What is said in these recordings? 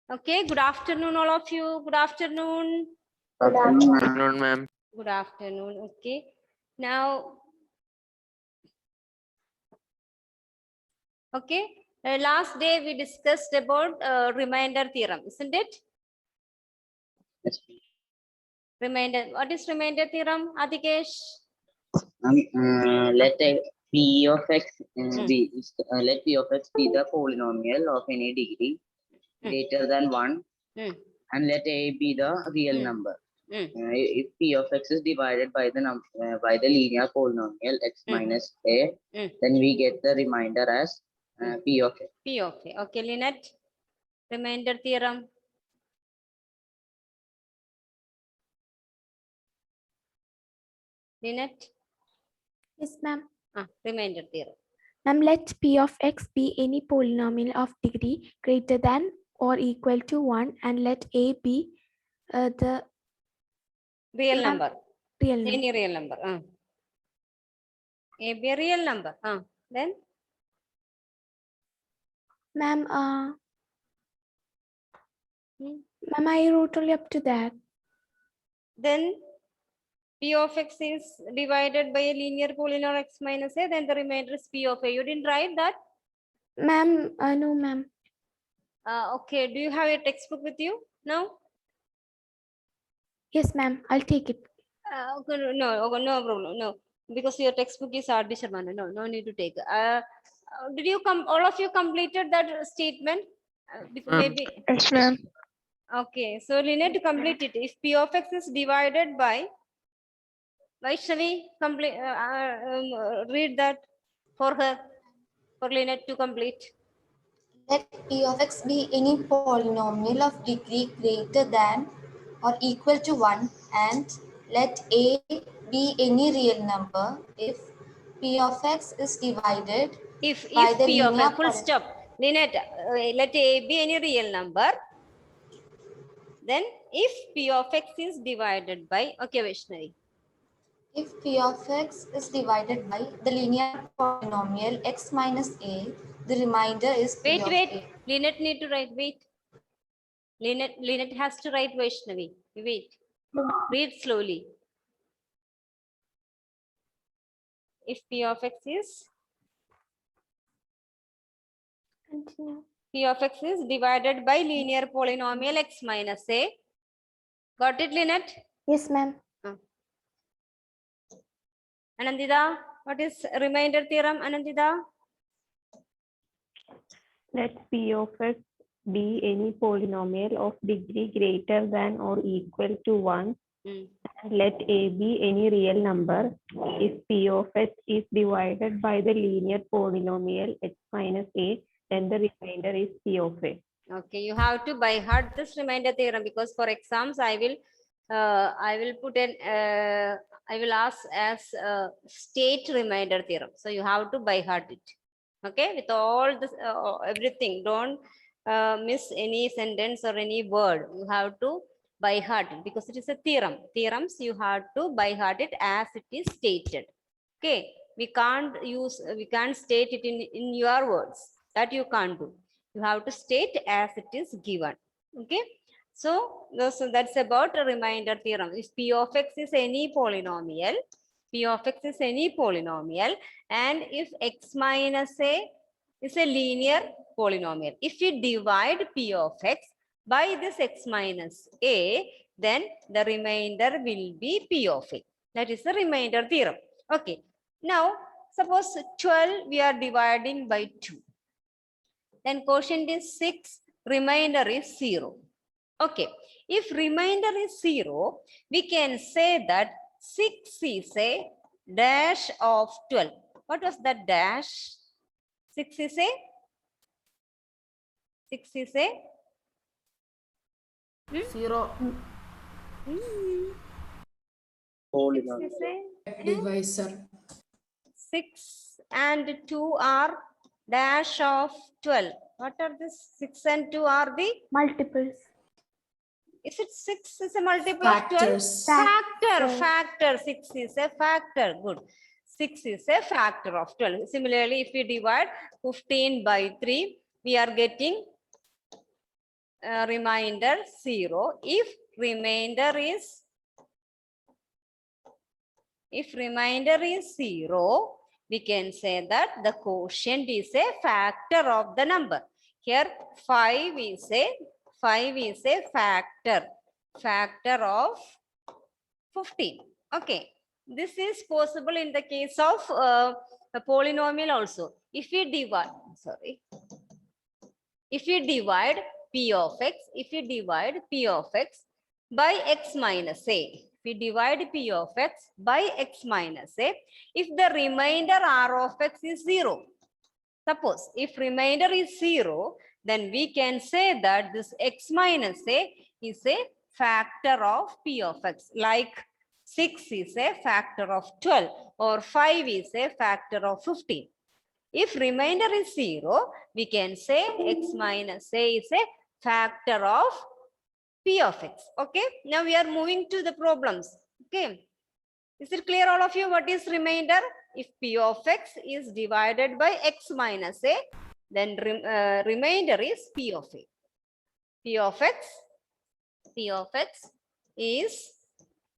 Okay, good afternoon, all of you. Good afternoon. Good afternoon, ma'am. Afternoon, ma'am. Good afternoon. Okay. Now, okay. Last day we discussed about remainder theorem, isn't it? Yes. Remainder. What is remainder theorem, Adikesh? Let p of x be let p of x be the polynomial of any degree greater than 1, and let a be the real number. If p of x is divided by the by the linear polynomial x minus a, then we get the remainder as p of x. P of A. Okay, Lynette. Remainder theorem. Lynette. Yes, ma'am. Remainder theorem. Ma'am, let p of x be any polynomial of degree greater than or equal to 1, and let a be the Real Ma'am, number. real number. Any real number. A be a real number. Then Ma'am, ma'am, I wrote only up to that. then P of x is divided by a linear polynomial x minus a, then the remainder is P of a. You didn't write that? Ma'am, no, ma'am. Okay, do you have your textbook with you now? Yes, ma'am, I'll take it. Okay, no problem, no. Because your textbook is R.D. Sharma. No need to take. Did you come? All of you completed that statement? Maybe. Yes, ma'am. Okay, so Lynette, to complete it. If P of x is divided by, Vaishnavi, complete. Read that for her, for Lynette to complete. Let p of x be any polynomial of degree greater than or equal to 1, and let a be any real number if p of x is divided If by the P of linear a full stop, Lynette, let a be any real number. Then if P of x is divided by, okay, Vaishnavi. If p of x is divided by the linear polynomial x minus a, the remainder is p of Wait. a. Lynette need to write, wait. Lynette has to write Vaishnavi. Wait. Read slowly. If P of x is, Continue. P of x is divided by linear polynomial x minus a. Got it, Lynette? Yes, ma'am. Anandita, what is remainder theorem, Anandita? Let p of x be any polynomial of degree greater than or equal to 1, and let a be any real number if p of x is divided by the linear polynomial x minus a, then the remainder is p of a. Okay, you have to by heart this remainder theorem, because for exams I will put an I will ask as state remainder theorem. So you have to by heart it. Okay, with all this everything, don't miss any sentence or any word. You have to by heart it, because it is a theorem. Theorems you have to by heart it as it is stated. Okay, we can't state it in your words. That you can't do. You have to state as it is given. Okay, so that's about a remainder theorem. If P of x is any polynomial, and if x minus a is a linear polynomial, if we divide P of x by this x minus a, then the remainder will be P of a. That is the remainder theorem. Okay, now suppose 12 we are dividing by 2. Then quotient is 6, remainder is 0. Okay, if remainder is 0, we can say that 6 is a dash of 12. What was that dash? 6 is a? 6 is a? 0. 6 is a? Divisor. 6 and 2 are dash of 12. What are this? 6 and 2 are the? Multiples. Is it 6 is a multiple of 12? Factors. Factor. 6 is a factor. Good. 6 is a factor of 12. Similarly, if we divide 15 by 3, we are getting remainder 0. If remainder is 0, we can say that the quotient is a factor of the number. Here 5 is a factor of 15. Okay, this is possible in the case of a polynomial also. If we divide p of x, by x minus a, we divide p of x by x minus a, if the remainder r of x is 0. Suppose if remainder is 0, then we can say that this x minus a is a factor of p of x, like 6 is a factor of 12 or 5 is a factor of 15. If remainder is 0, we can say x minus a is a factor of p of x. Okay, now we are moving to the problems. Okay, is it clear all of you what is remainder? If p of x is divided by x minus a, then remainder is p of a. P of x is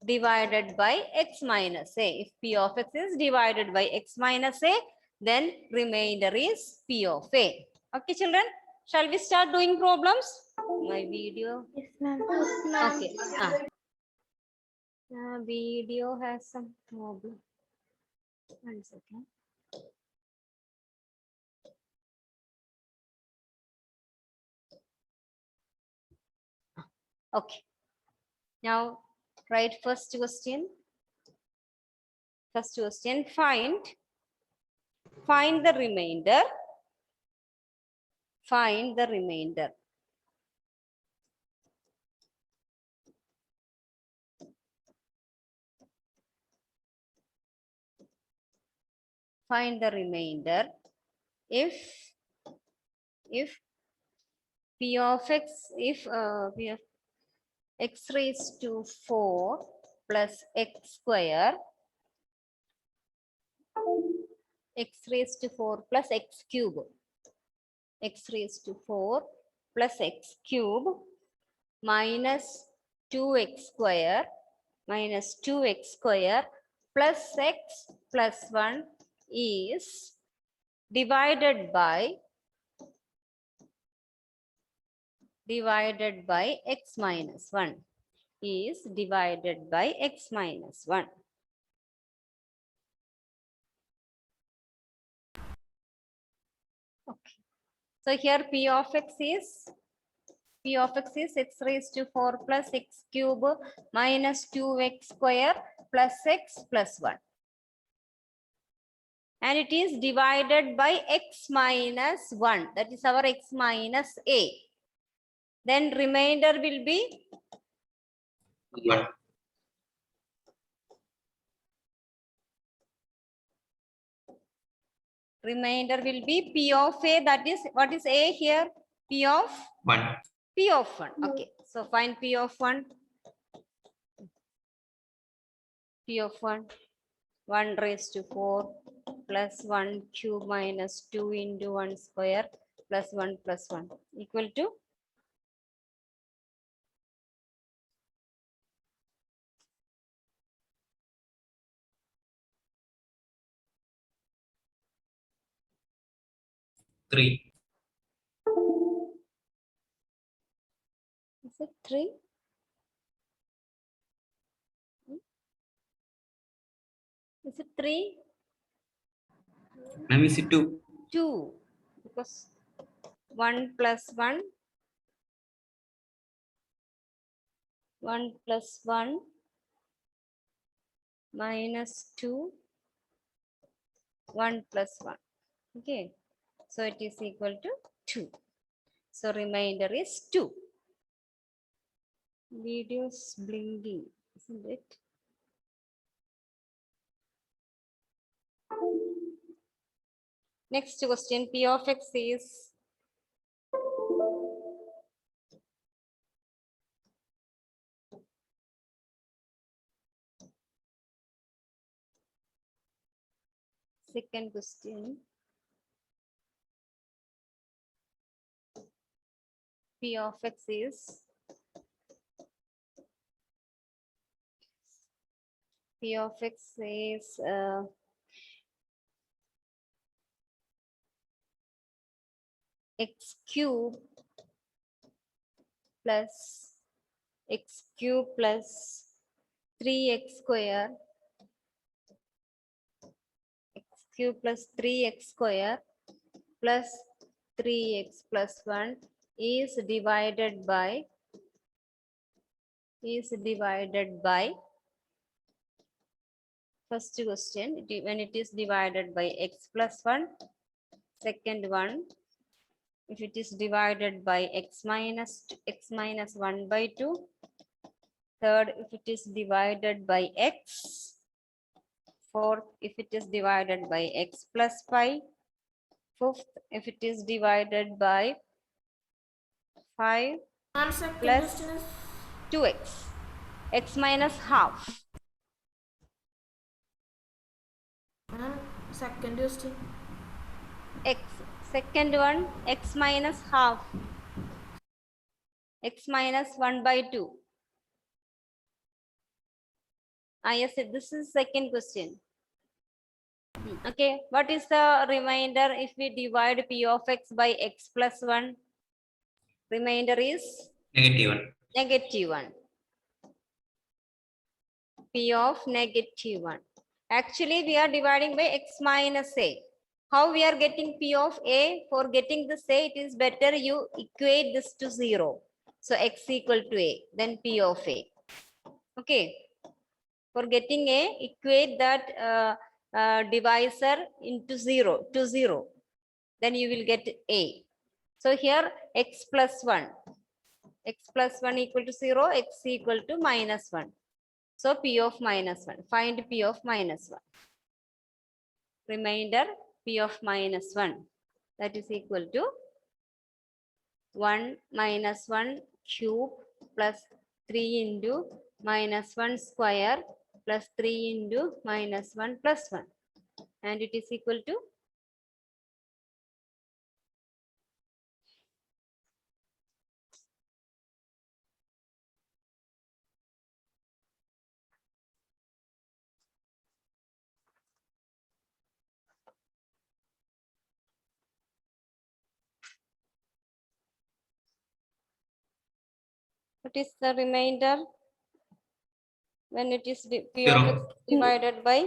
divided by x minus a. If p of x is divided by x minus a, then remainder is p of a. Okay, children, shall we start doing problems? My video. Yes, ma'am. Okay. Video has some problem. 1 second. Okay. Now write first question. First question, find the remainder. Find the remainder. Find the remainder if p of x, if p of x raised to 4 plus x square, x raised to 4 plus x cube, x raised to 4 plus x cube minus 2x square plus x plus 1 is divided by x minus 1, is divided by x minus 1. Okay, so here p of x is x raised to 4 plus x cube minus 2x square plus x plus 1. And it is divided by x minus 1. That is our x minus a. Then remainder will be 1. Remainder will be p of a. That is, what is a here? P of 1. P of 1. Okay, so find p of 1. P of 1. 1 raised to 4 plus 1 cube minus 2 into 1 square plus 1 equal to 3. Is it 3? Is it 3? Ma'am, is it 2? 2. Because 1 plus 1. 1 plus 1 minus 2. 1 plus 1. Okay. So it is equal to 2. So remainder is 2. Video's blinking, isn't it? Next question, p of x is second question. P of X is x cube plus 3x square, x cube plus 3x square plus 3x plus 1 is divided by first question, when it is divided by x plus 1, second one, if it is divided by x minus 1 by 2, third, if it is divided by x, fourth, if it is divided by x plus 5, fifth, if it is divided by 5 plus 2x, x minus half. Second question. X, second one, x minus half, x minus 1 by 2. Yes, this is second question. Okay, what is the remainder if we divide P of X by x plus 1? Remainder is -1. -1. P of -1. Actually, we are dividing by x minus a. How we are getting P of a? For getting this a, it is better you equate this to 0. So x equal to a, then P of a. Okay. For getting a, equate that divisor into 0 to 0. Then you will get a. So here x plus 1. X plus 1 equal to 0, x equal to -1. So P of -1. Find P of -1. Remainder P of -1. That is equal to 1 minus 1 cube plus 3 into -1 square plus 3 into -1 plus 1. And it is equal to what is the remainder when it is P of Zero. X divided by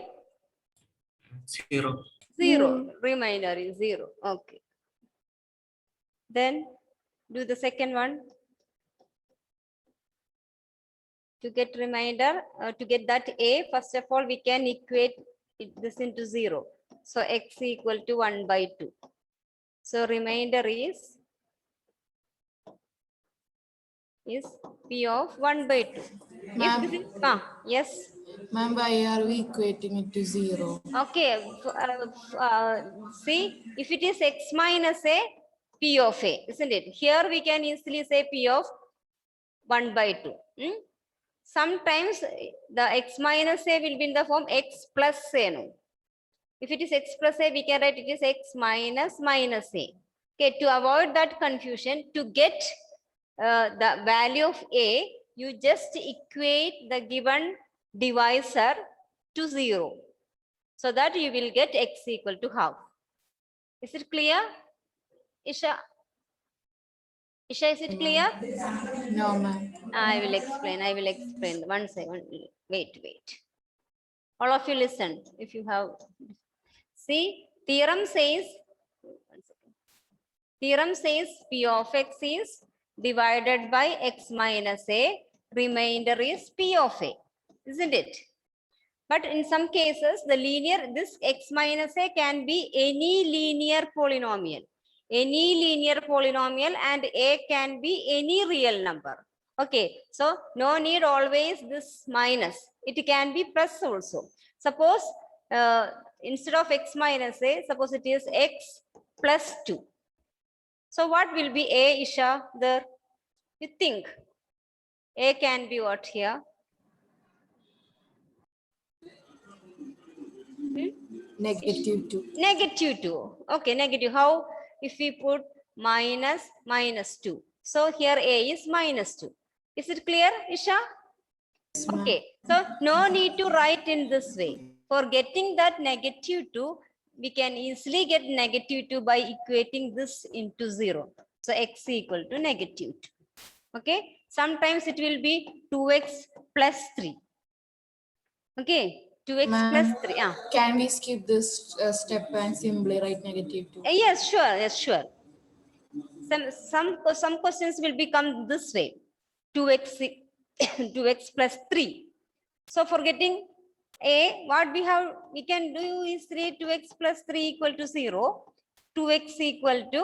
0. 0. Remainder is 0. Okay. Then do the second one. To get remainder, to get that a, first of all, we can equate this into 0. So x equal to 1 by 2. So remainder is P of 1 by 2. If this is, yes. Ma'am, why are we equating it to 0? Okay. See, if it is x minus a, P of a, isn't it? Here we can easily say P of 1 by 2. Sometimes the x minus a will be in the form x plus a. No? If it is x plus a, we can write it is x minus a. Okay, to avoid that confusion, to get the value of a, you just equate the given divisor to 0. So that you will get x equal to half. Is it clear? Isha, is it clear? No, ma'am. I will explain. One second. Wait. All of you listen. If you have, see, theorem says P of X is divided by x minus a. Remainder is P of a, isn't it? But in some cases, this x minus a can be any linear polynomial. And a can be any real number. Okay, so no need always this minus. It can be plus also. Suppose instead of x minus a, suppose it is x plus 2. So what will be a, Isha, there? You think a can be what here? -2. -2. Okay, negative. How? If we put minus 2. So here A is -2. Is it clear, Isha? Yes, ma'am. Okay, so no need to write in this way. For getting that -2, we can easily get -2 by equating this into 0. So x equal to -2. Okay, sometimes it will be 2x plus 3. Okay, 2x plus Ma'am, 3. can we skip this step and simply write -2? Yes, sure, yes, sure. Some questions will become this way. 2x 2x plus 3. So for getting A, what we can do is 2x plus 3 equal to 0, 2x equal to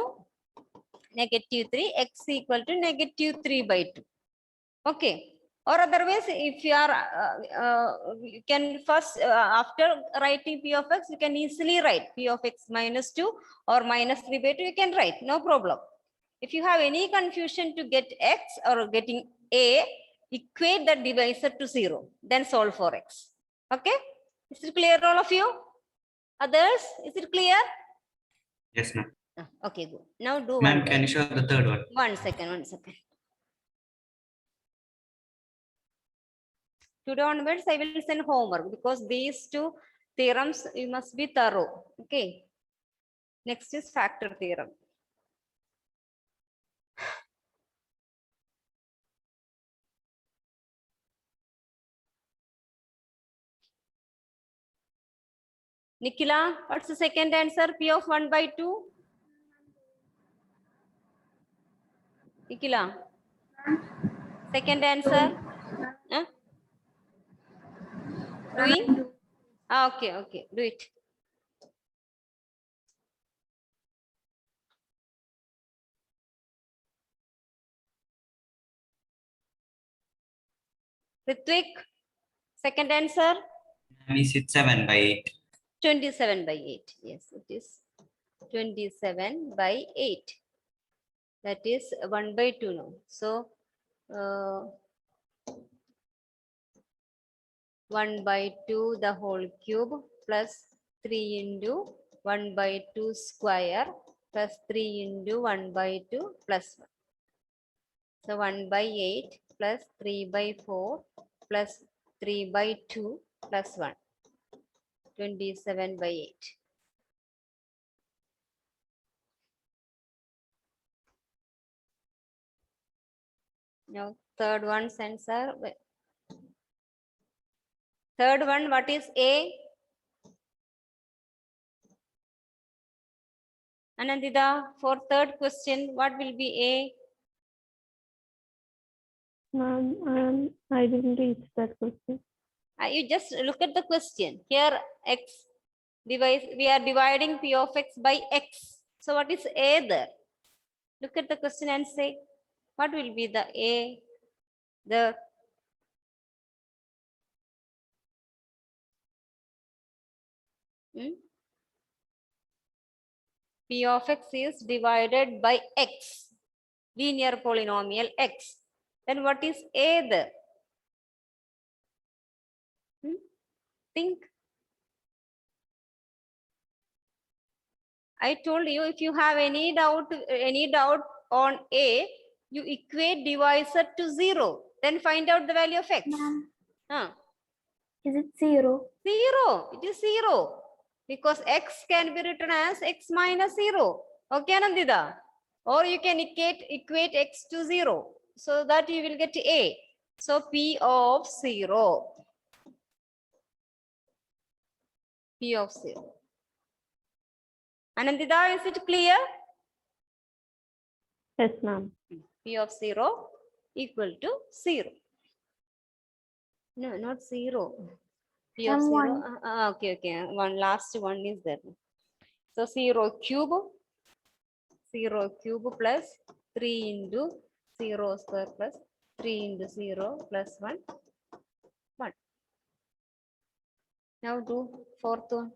-3, x equal to -3/2. Okay. Or otherwise, if you are, you can first, after writing p of x, you can easily write p of x -2 or -3/2, you can write, no problem. If you have any confusion to get x or getting A, equate that divisor to 0, then solve for x. Okay? Is it clear, all of you? Others, is it clear? Yes, ma'am. Okay, good. Now do Ma'am, one. can you show the third one? 1 second, 1 second. Today onwards, I will send homework because these two theorems you must be thorough. Okay. Next is factor theorem. Nikhila, what's the second answer? P of 1/2. Nikhila, second answer. Huh? Doing? Okay, okay, do it. Ritvik, second answer. Ma'am, is it 7/8? 27/8. Yes, it is 27/8. That is 1/2 now. So, 1/2 the whole cube plus 3 into 1/2 square plus 3 into 1/2 plus 1. So 1/8 plus 3/4 plus 3/2 plus 1. 27/8. Now third one's answer. Third one, what is A? Anandita, for third question, what will be A? I didn't reach that question. You just look at the question. Here, x we are dividing p of x by x. So what is A there? Look at the question and say, what will be the A? The P of x is divided by x, linear polynomial x. Then what is A there? Think. I told you, if you have any doubt on A, you equate divisor to 0. Then find out the value of x. Is it 0? 0. It is 0. Because x can be written as x minus 0. Okay, Anandita? Or you can equate x to 0. So that you will get A. So P of 0. P of 0. Anandita, is it clear? Yes, ma'am. P of 0 equal to 0. No, not 0. P of 0. Okay. One last one is there. So 0 cube plus 3 into 0 square plus 3 into 0 plus 1. 1. Now do fourth one.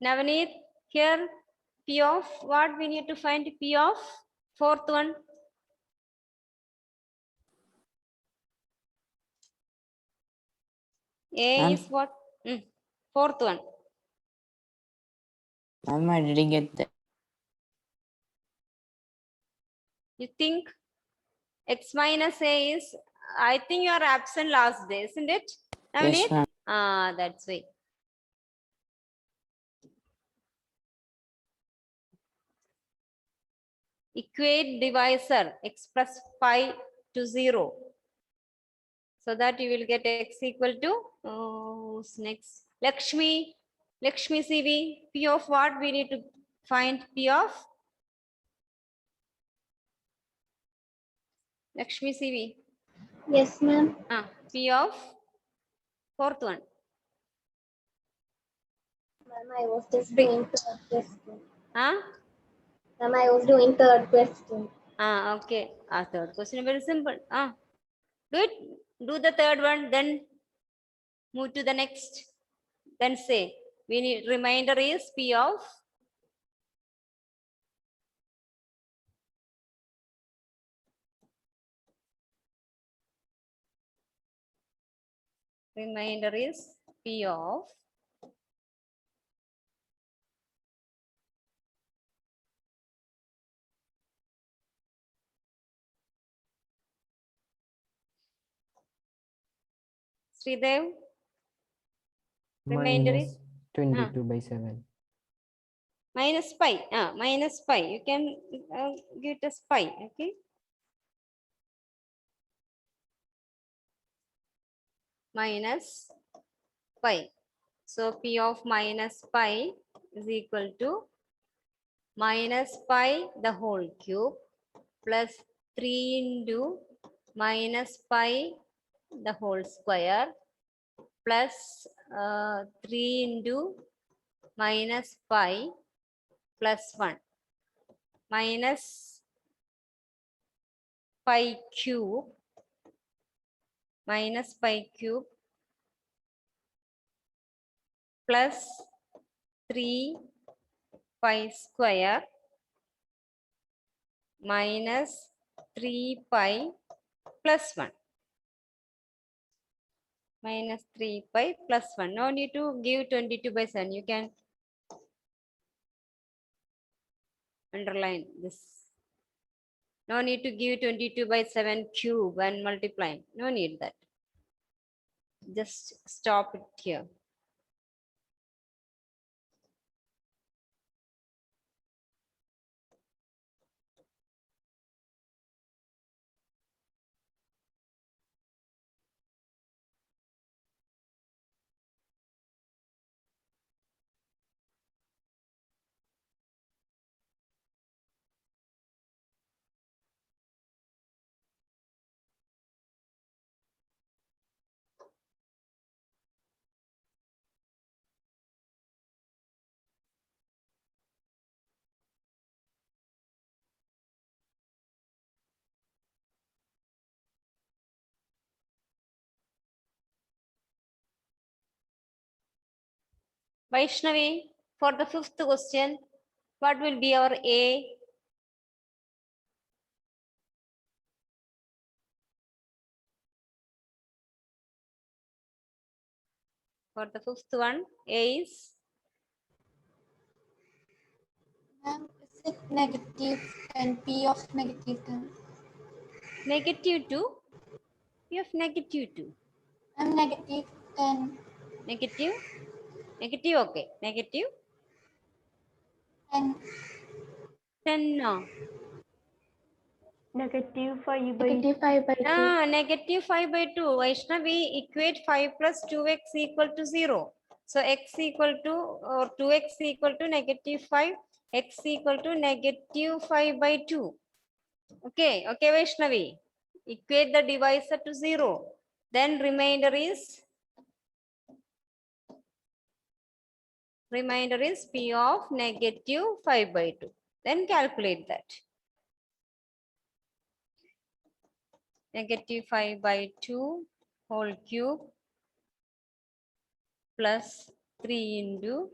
Navneet, here P of what we need to find? P of fourth one. A Ma'am? is what? Fourth one. Ma'am, I didn't get that. You think X minus A is, I think you are absent last day, isn't it? Yes, ma'am. That's why. Equate divisor X plus 5 to 0. So that you will get X equal to, who's next? Lakshmi CV, P of what we need to find? P of Lakshmi CV. Yes, ma'am. P of fourth one. Ma'am, I was just doing third question. Huh? Ma'am, I was doing third question. Okay. Third question very simple. Do it. Do the third one, then move to the next. Then say we need remainder is P of remainder is P of Sridev. Remainder minus is 22 by 7. minus pi. Minus pi. You can give it as pi. Okay. Minus pi. So P of minus pi is equal to minus pi the whole cube plus 3 into minus pi the whole square plus 3 into minus pi plus 1 minus pi cube plus 3 pi square minus 3 pi plus 1 minus 3 pi plus 1. No need to give 22 by 7. You can underline this. No need to give 22 by 7 cube and multiply. No need that. Just stop it here. Vaishnavi, for the fifth question, what will be our A? For the fifth one, A is Ma'am, is it negative 10, P of negative 10? negative 2. P of negative 2. I'm negative 10. Negative? Negative, okay. Negative And 10, no. Negative 5 by Negative 5 by 2. Negative 5 by 2. Vaishnavi, equate 5 plus 2x equal to 0. So x equal to, or 2x equal to negative 5. X equal to negative 5 by 2. Okay, okay, Vaishnavi. Equate the divisor to 0. Then remainder is P of negative 5 by 2. Then calculate that. Negative 5 by 2 whole cube plus 3 into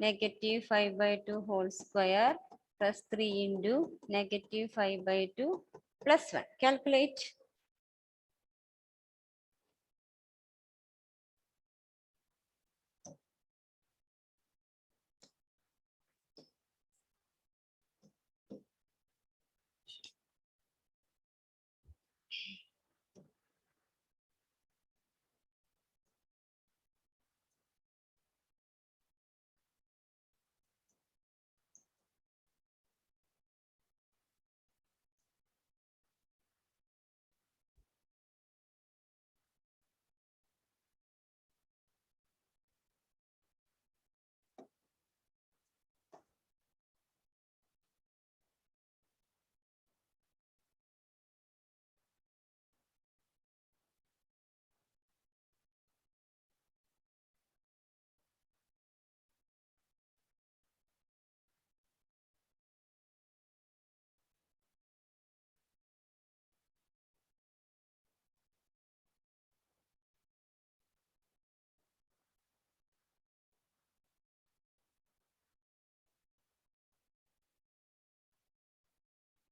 negative 5 by 2 whole square plus 3 into negative 5 by 2 plus 1. Calculate.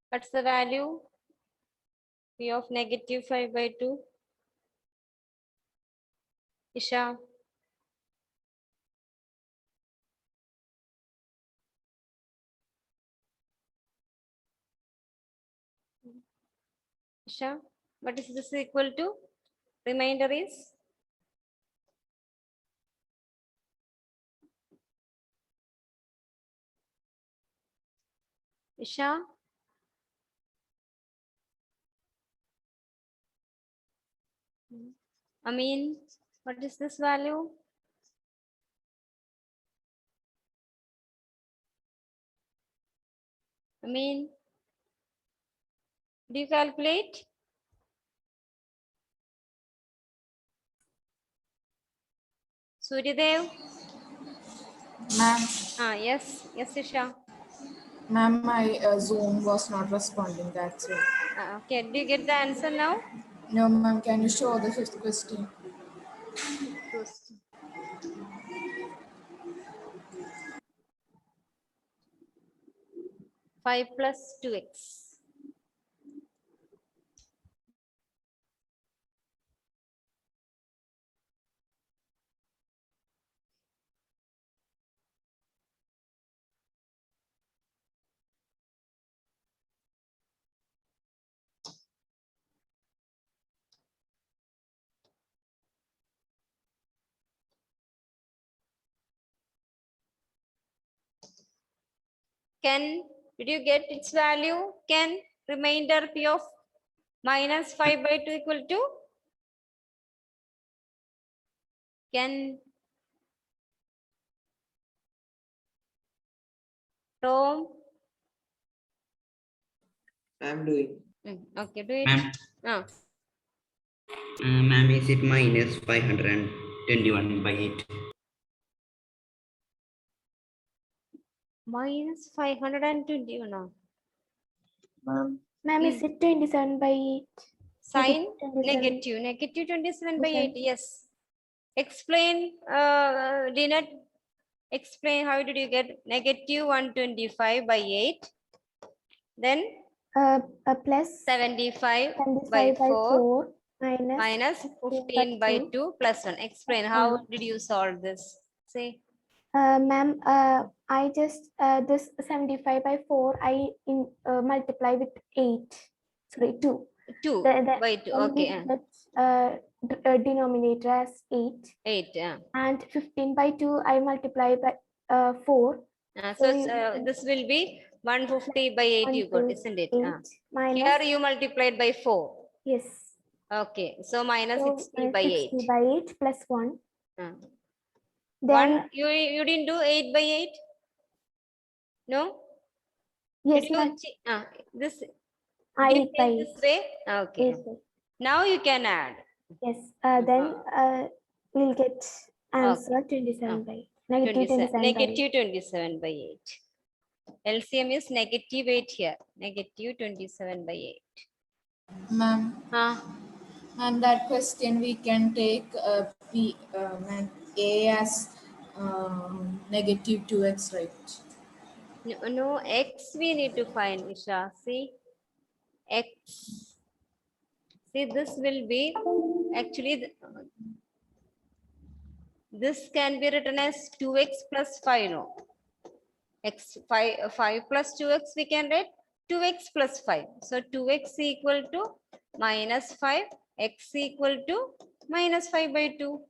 What's the value? P of negative 5 by 2. Isha. Isha, what is this equal to? Remainder is? Isha? I mean, what is this value? I mean, do you calculate? Suryadev? Ma'am, Yes, yes, Isha. ma'am, my Zoom was not responding. That's it. Okay, do you get the answer now? No, ma'am. Can you show the fifth question? 5 plus 2x. Can, did you get its value? Can remainder P of minus 5 by 2 equal to? Can Tom? I'm doing. Okay, do it. Ma'am, ma'am, is it minus 521 by 8? Minus 520 now. Ma'am, Ma'am, is it 27 by 8? Sign Negative 27. negative 27 by 8. Percent. Yes. Explain, Lynette. Explain how did you get negative 125 by 8? Then Plus 75 by by 4 minus minus 15 by 2 plus 1. Explain how did you solve this? Say. Ma'am, I just this 75 by 4 I multiply with 8. Sorry, 2. 2 by 2. then Okay. we get denominator as 8. 8. And 15 by 2 I multiply by 4. So this will be 150 by 8 you got, isn't it? Minus, here you multiplied by 4. Yes. Okay. So minus So 60 by 8. 60 by 8 plus 1. Then you didn't do 8 by 8? No? Yes, Did you ma'am. this I did you by take this way? Okay. Yes, yes. Now you can add. Yes. Then we'll get answer 27 by negative 27 by 8. Negative 27 by 8. LCM is negative 8 here. Negative 27 by 8. ma'am, ma'am, that question we can take ma'am, A as negative 2x, right? No, x we need to find, Isha. See, x. See, this will be actually, this can be written as 2x plus 5, no? X 5 plus 2x we can write 2x plus 5. So 2x equal to minus 5, x equal to minus 5 by 2.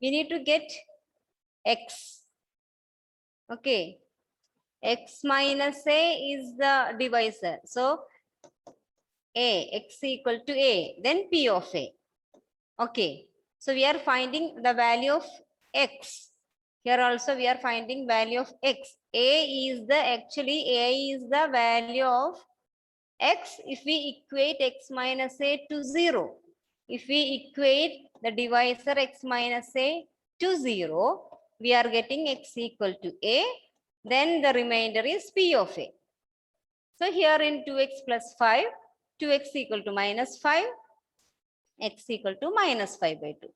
We need to get x. Okay. X minus a is the divisor. So a, x equal to a, then p of a. Okay. So we are finding the value of x. Here also we are finding value of x. A is the value of x if we equate x minus a to 0. If we equate the divisor x minus a to 0, we are getting x equal to a. Then the remainder is p of a. So here in 2x plus 5, 2x equal to minus 5, x equal to minus 5 by 2.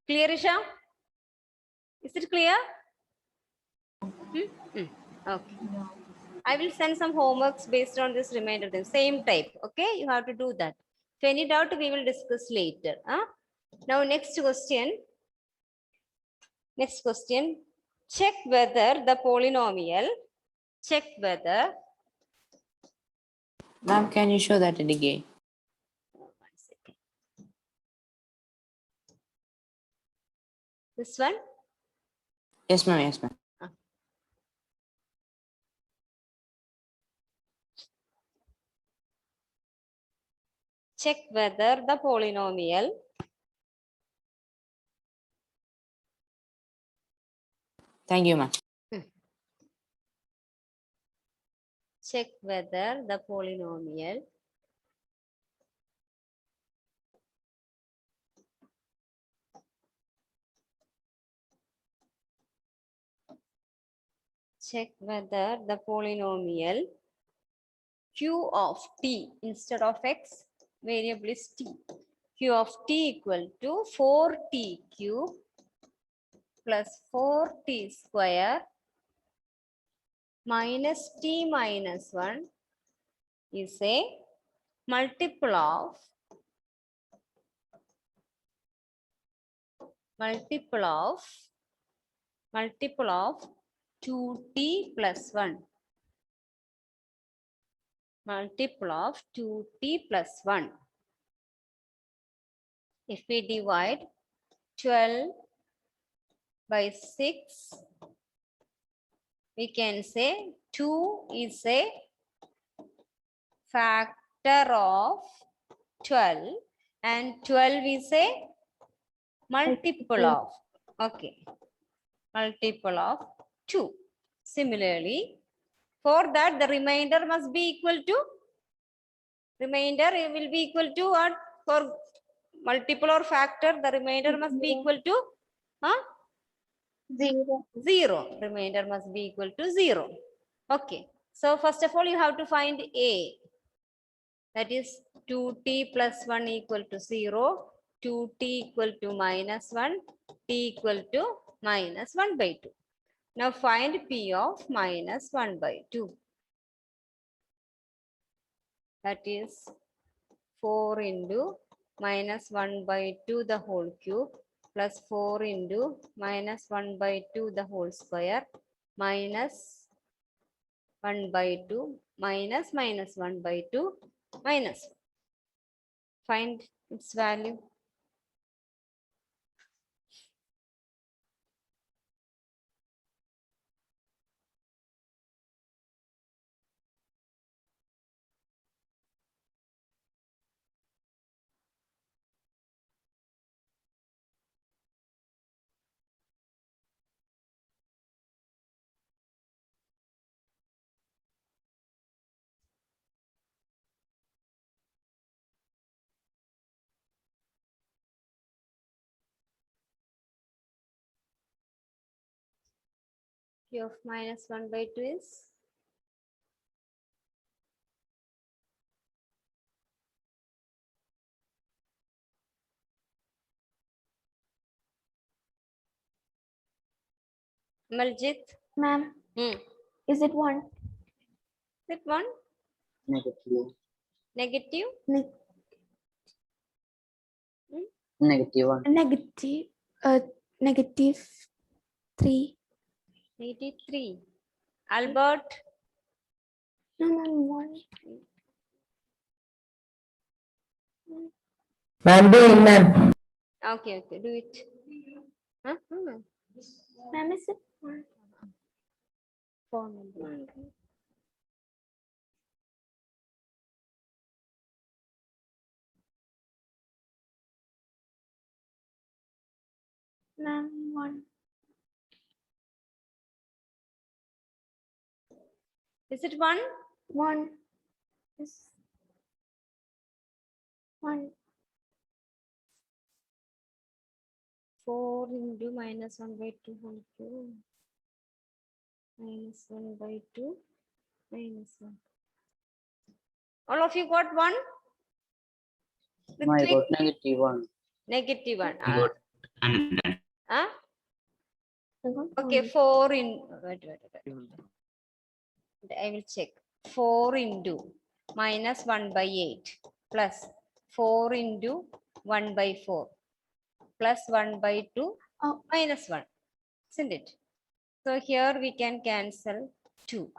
Clear, Isha? Is it clear? Okay. Yeah. I will send some homeworks based on this remainder, the same type. Okay, you have to do that. If any doubt, we will discuss later. Now, next question. Next question. Check whether the polynomial. Check whether. Ma'am, can you show that again? One second. This one. Yes, ma'am. Yes, ma'am. Check whether the polynomial. Thank you, ma'am. Check whether the polynomial check whether the polynomial q of t instead of x variable is t. Q of t equal to 4t cube plus 4t square minus t minus 1 is a multiple of 2t plus 1. Multiple of 2t plus 1. If we divide 12 by 6, we can say 2 is a factor of 12 and 12 is a multiple of, okay, multiple of 2. Similarly, for that the remainder must be equal to, remainder will be equal to what? For multiple or factor, the remainder must be equal to 0. Remainder must be equal to 0. Okay. So first of all, you have to find a. That is 2t plus 1 equal to 0. 2t equal to minus 1. T equal to minus 1 by 2. Now find p of minus 1 by 2. That is 4 into minus 1 by 2 the whole cube plus 4 into minus 1 by 2 the whole square minus 1 by 2 minus minus 1 by 2 minus. Find its value. Q of minus 1 by 2 is Maljit. Ma'am, Hmm. is it 1? Is it 1? Negative. Negative? Ne- Negative 1. negative, negative 3. 83. Albert? No, ma'am, 1. Ma'am, doing, ma'am. Okay, okay, do it. Huh? Ma'am, is it 1? 4 number. Ma'am, 1. Is it 1? 1 is 1. 4 into minus 1 by 2 whole cube. Minus 1 by 2 minus 1. All of you got 1? No, I Quick. got negative 1. Negative 1. I got another. Huh? I got Okay, 1. 4 in. Wait. I will check. 4 into minus 1 by 8 plus 4 into 1 by 4 plus 1 by 2 Oh. minus 1. Isn't it? So here we can cancel 2.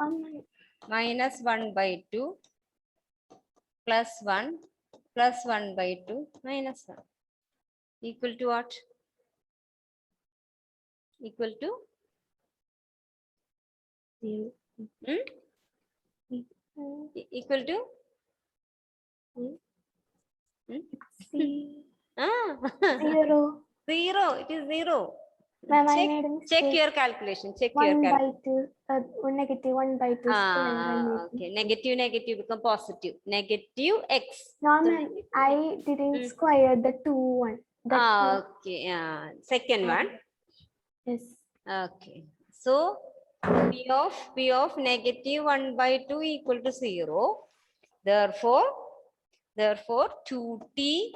Minus 1 by 2 plus 1 plus 1 by 2 minus 1 equal to what? Equal to? Zero. Equal to? See. Ah, 0. 0. It is 0. Ma'am, I Check, made a check mistake. your calculation. Check your 1 calculation. by 2, negative 1 by 2 square. I made Okay, mistake. negative become positive. Negative x. No, So- ma'am, I didn't Mm. square the 2 1. That's Okay, second one. Yes. Okay, so p of negative 1 by 2 equal to 0. Therefore 2t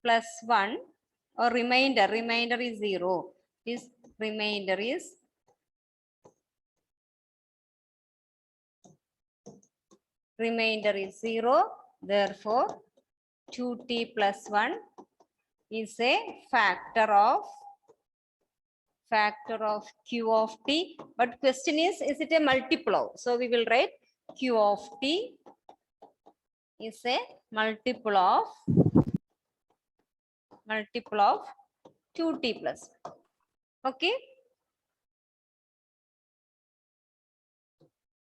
plus 1 or remainder is 0. This remainder is remainder is 0. Therefore 2t plus 1 is a factor of q of t, but question is it a multiple? So we will write q of t is a multiple of 2t plus 1. Okay.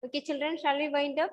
Okay, children, shall we wind up?